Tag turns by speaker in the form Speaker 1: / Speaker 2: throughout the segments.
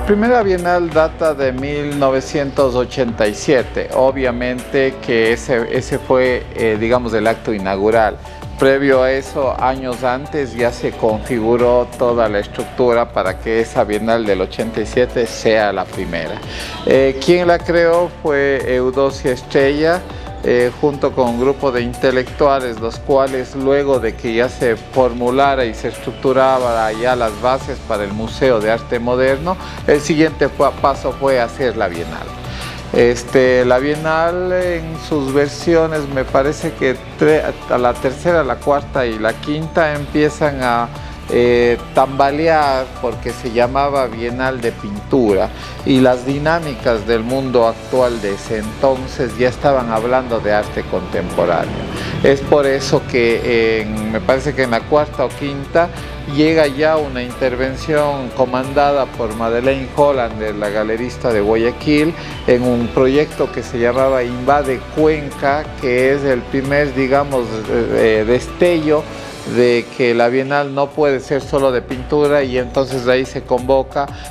Speaker 1: primera Bienal data de 1987, obviamente que ese fue, digamos, el acto inaugural. Previo a eso, años antes, ya se configuró toda la estructura para que esa Bienal del 87 sea la primera. Quien la creó fue Eudocia Estrella, junto con un grupo de intelectuales, los cuales luego de que ya se formulara y se estructuraba ya las bases para el Museo de Arte Moderno, el siguiente paso fue hacer la Bienal. La Bienal en sus versiones, me parece que a la tercera, la cuarta y la quinta empiezan a tambalear porque se llamaba Bienal de Pintura y las dinámicas del mundo actual de ese entonces ya estaban hablando de arte contemporáneo. Es por eso que me parece que en la cuarta o quinta llega ya una intervención comandada por Madeleine Holland, la galerista de Guayaquil, en un proyecto que se llamaba Invade Cuenca, que es el primer, digamos, destello de que la Bienal no puede ser solo de pintura, y entonces de ahí se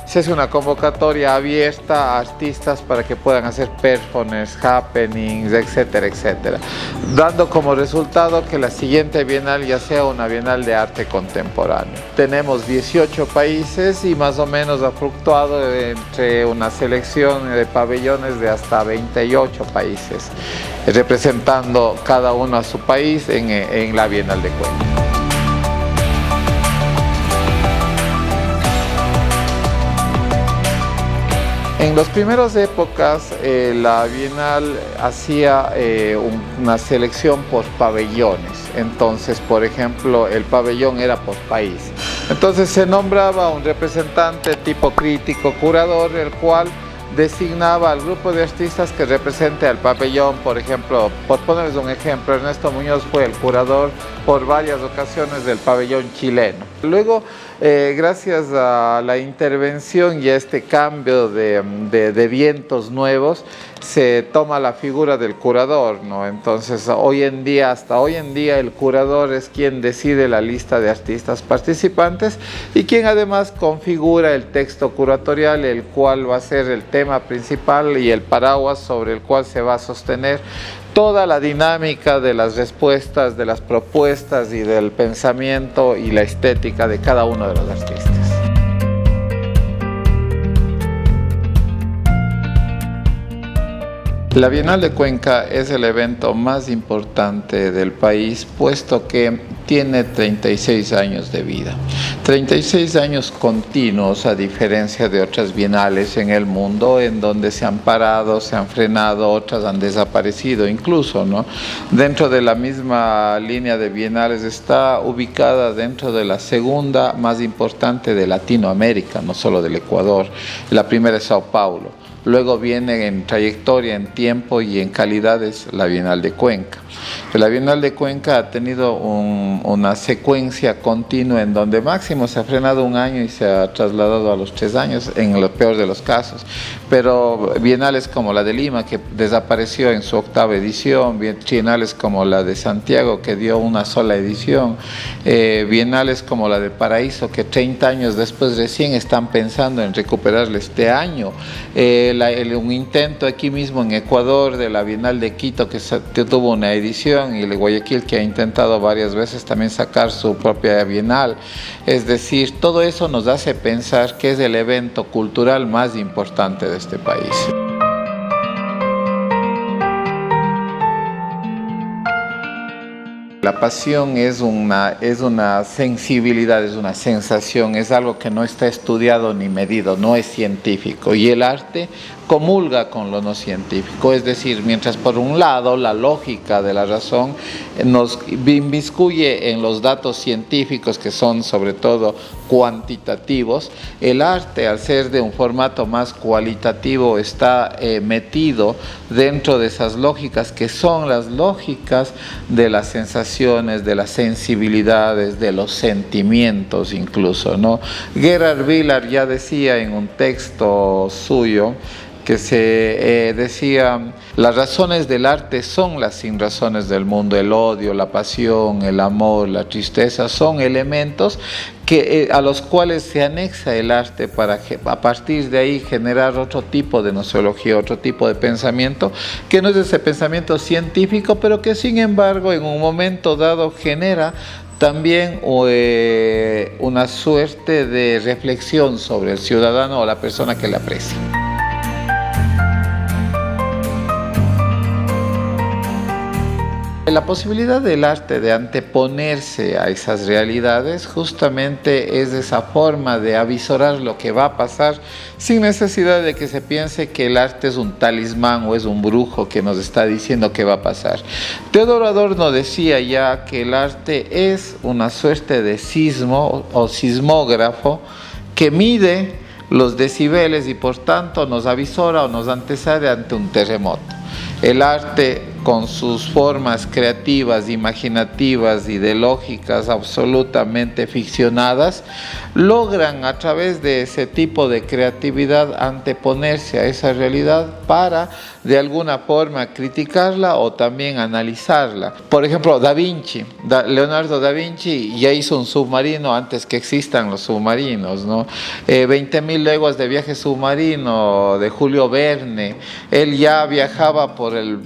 Speaker 1: hace una convocatoria abierta a artistas para que puedan hacer performances, happenings, etcétera, etcétera, dando como resultado que la siguiente Bienal ya sea una Bienal de arte contemporáneo. Tenemos 18 países y más o menos ha fluctuado entre una selección de pabellones de hasta 28 países, representando cada uno a su país en la Bienal de Cuenca. En las primeras épocas, la Bienal hacía una selección por pabellones. Entonces, por ejemplo, el pabellón era por país. Entonces se nombraba un representante tipo crítico, curador, el cual designaba al grupo de artistas que represente al pabellón. Por ejemplo, por ponerles un ejemplo, Ernesto Muñoz fue el curador por varias ocasiones del pabellón chileno. Luego, gracias a la intervención y a este cambio de vientos nuevos, se toma la figura del curador, ¿no? Entonces, hasta hoy en día, el curador es quien decide la lista de artistas participantes y quien además configura el texto curatorial, el cual va a ser el tema principal y el paraguas sobre el cual se va a sostener toda la dinámica de las respuestas, de las propuestas y del pensamiento y la estética de cada uno de los artistas. La Bienal de Cuenca es el evento más importante del país, puesto que tiene 36 años de vida. 36 años continuos, a diferencia de otras bienales en el mundo, en donde se han parado, se han frenado, otras han desaparecido incluso, ¿no? Dentro de la misma línea de bienales está ubicada dentro de la segunda más importante de Latinoamérica, no solo del Ecuador. La primera es Sao Paulo. Luego viene en trayectoria, en tiempo y en calidades la Bienal de Cuenca. La Bienal de Cuenca ha tenido una secuencia continua en donde máximo se ha frenado un año y se ha trasladado a los 3 años, en lo peor de los casos. Pero bienales como la de Lima, que desapareció en su 8ª edición, bienales como la de Santiago, que dio una sola edición, bienales como la de Paraíso, que 30 años después recién están pensando en recuperarla este año. Un intento aquí mismo en Ecuador de la Bienal de Quito, que tuvo una edición, y el de Guayaquil, que ha intentado varias veces también sacar su propia bienal. Es decir, todo eso nos hace pensar que es el evento cultural más importante de este país. La pasión es una sensibilidad, es una sensación, es algo que no está estudiado ni medido, no es científico. Y el arte comulga con lo no científico, es decir, mientras por un lado la lógica de la razón nos inmiscuye en los datos científicos, que son sobre todo cuantitativos, el arte, al ser de un formato más cualitativo, está metido dentro de esas lógicas que son las lógicas de las sensaciones, de las sensibilidades, de los sentimientos incluso, ¿no? Gerhard Wieland ya decía en un texto suyo que se decía, las razones del arte son las sinrazones del mundo, el odio, la pasión, el amor, la tristeza, son elementos a los cuales se anexa el arte para a partir de ahí generar otro tipo de nosología, otro tipo de pensamiento, que no es ese pensamiento científico, pero que sin embargo en un momento dado genera también una suerte de reflexión sobre el ciudadano o la persona que le aprecia. La posibilidad del arte de anteponerse a esas realidades justamente es esa forma de avisorar lo que va a pasar sin necesidad de que se piense que el arte es un talismán o es un brujo que nos está diciendo qué va a pasar. Teodoro Adorno decía ya que el arte es una suerte de sismo o sismógrafo que mide los decibeles y por tanto nos avisora o nos antecede ante un terremoto. El arte, con sus formas creativas, imaginativas y de lógicas absolutamente ficcionadas, logran a través de ese tipo de creatividad anteponerse a esa realidad para de alguna forma criticarla o también analizarla. Por ejemplo, Leonardo da Vinci ya hizo un submarino antes que existan los submarinos, ¿no? 20.000 leguas de viaje submarino de Julio Verne. Él ya viajaba por el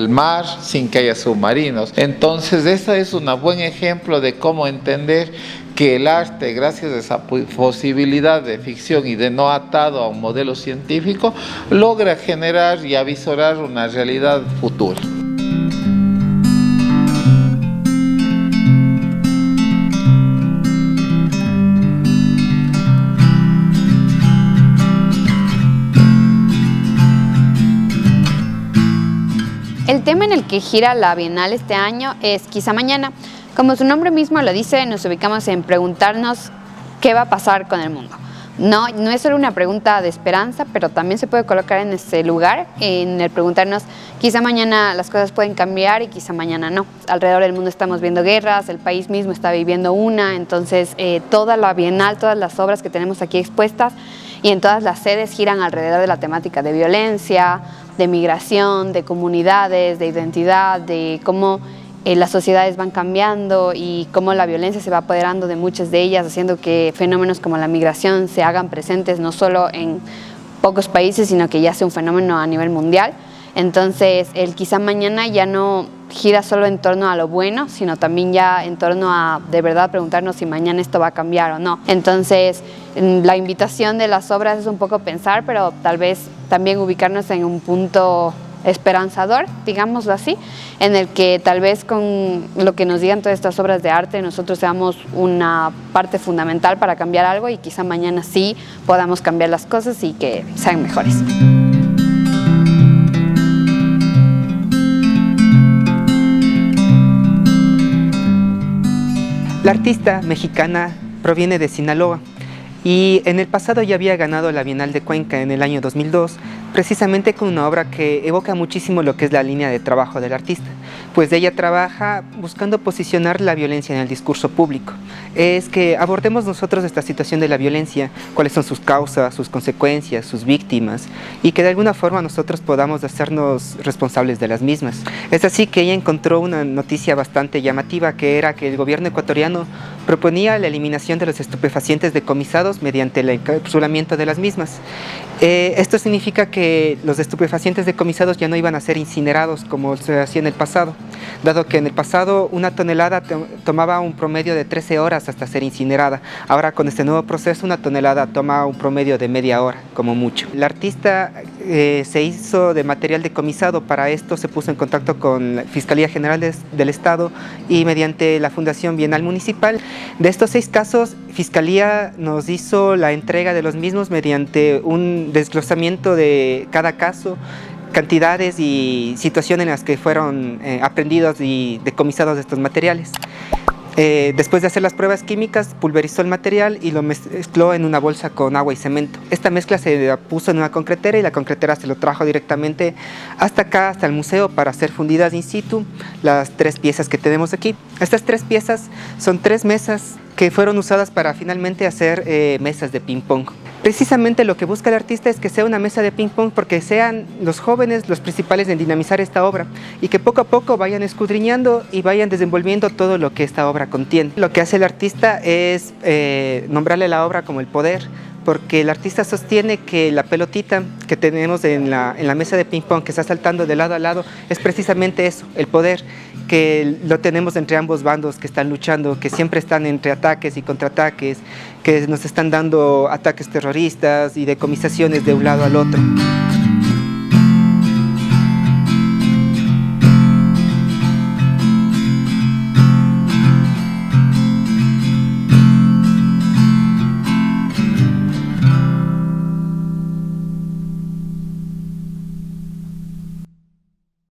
Speaker 1: mar sin que haya submarinos. Entonces, ese es un buen ejemplo de cómo entender que el arte, gracias a esa posibilidad de ficción y de no atado a un modelo científico, logra generar y avisorar una realidad futura.
Speaker 2: El tema en el que gira la Bienal este año es Quizá Mañana. Como su nombre mismo lo dice, nos ubicamos en preguntarnos qué va a pasar con el mundo. No es solo una pregunta de esperanza, pero también se puede colocar en ese lugar, en el preguntarnos, quizá mañana las cosas pueden cambiar y quizá mañana no. Alrededor del mundo estamos viendo guerras, el país mismo está viviendo una, entonces toda la Bienal, todas las obras que tenemos aquí expuestas y en todas las sedes giran alrededor de la temática de violencia, de migración, de comunidades, de identidad, de cómo las sociedades van cambiando y cómo la violencia se va apoderando de muchas de ellas, haciendo que fenómenos como la migración se hagan presentes no solo en pocos países, sino que ya sea un fenómeno a nivel mundial. Entonces, el Quizá Mañana ya no gira solo en torno a lo bueno, sino también ya en torno a de verdad preguntarnos si mañana esto va a cambiar o no. Entonces, la invitación de las obras es un poco pensar, pero tal vez también ubicarnos en un punto esperanzador, digámoslo así, en el que tal vez con lo que nos digan todas estas obras de arte nosotros seamos una parte fundamental para cambiar algo y quizá mañana sí podamos cambiar las cosas y que sean mejores.
Speaker 3: La artista mexicana proviene de Sinaloa y en el pasado ya había ganado la Bienal de Cuenca en el año 2002, precisamente con una obra que evoca muchísimo lo que es la línea de trabajo del artista, pues ella trabaja buscando posicionar la violencia en el discurso público. Es que abordemos nosotros esta situación de la violencia, cuáles son sus causas, sus consecuencias, sus víctimas, y que de alguna forma nosotros podamos hacernos responsables de las mismas. Es así que ella encontró una noticia bastante llamativa, que era que el gobierno ecuatoriano proponía la eliminación de los estupefacientes decomisados mediante el encapsulamiento de las mismas. Esto significa que los estupefacientes decomisados ya no iban a ser incinerados como se hacía en el pasado, dado que en el pasado una tonelada tomaba un promedio de 13 horas hasta ser incinerada. Ahora con este nuevo proceso una tonelada toma un promedio de media hora como mucho. La artista se hizo de material decomisado. Para esto se puso en contacto con la Fiscalía General del Estado y mediante la Fundación Bienal Municipal. De estos 6 casos, Fiscalía nos hizo la entrega de los mismos mediante un desglosamiento de cada caso, cantidades y situaciones en las que fueron aprehendidos y decomisados estos materiales. Después de hacer las pruebas químicas, pulverizó el material y lo mezcló en una bolsa con agua y cemento. Esta mezcla se puso en una concretera y la concretera se lo trajo directamente hasta acá, hasta el museo, para ser fundidas in situ las 3 piezas que tenemos aquí. Estas 3 piezas son 3 mesas que fueron usadas para finalmente hacer mesas de ping pong. Precisamente lo que busca el artista es que sea una mesa de ping-pong, porque sean los jóvenes los principales en dinamizar esta obra y que poco a poco vayan escudriñando y vayan desenvolviendo todo lo que esta obra contiene. Lo que hace el artista es nombrarle la obra como el poder, porque el artista sostiene que la pelotita que tenemos en la mesa de ping-pong que está saltando de lado a lado es precisamente eso, el poder, que lo tenemos entre ambos bandos que están luchando, que siempre están entre ataques y contraataques, que nos están dando ataques terroristas y decomisaciones de un lado al otro.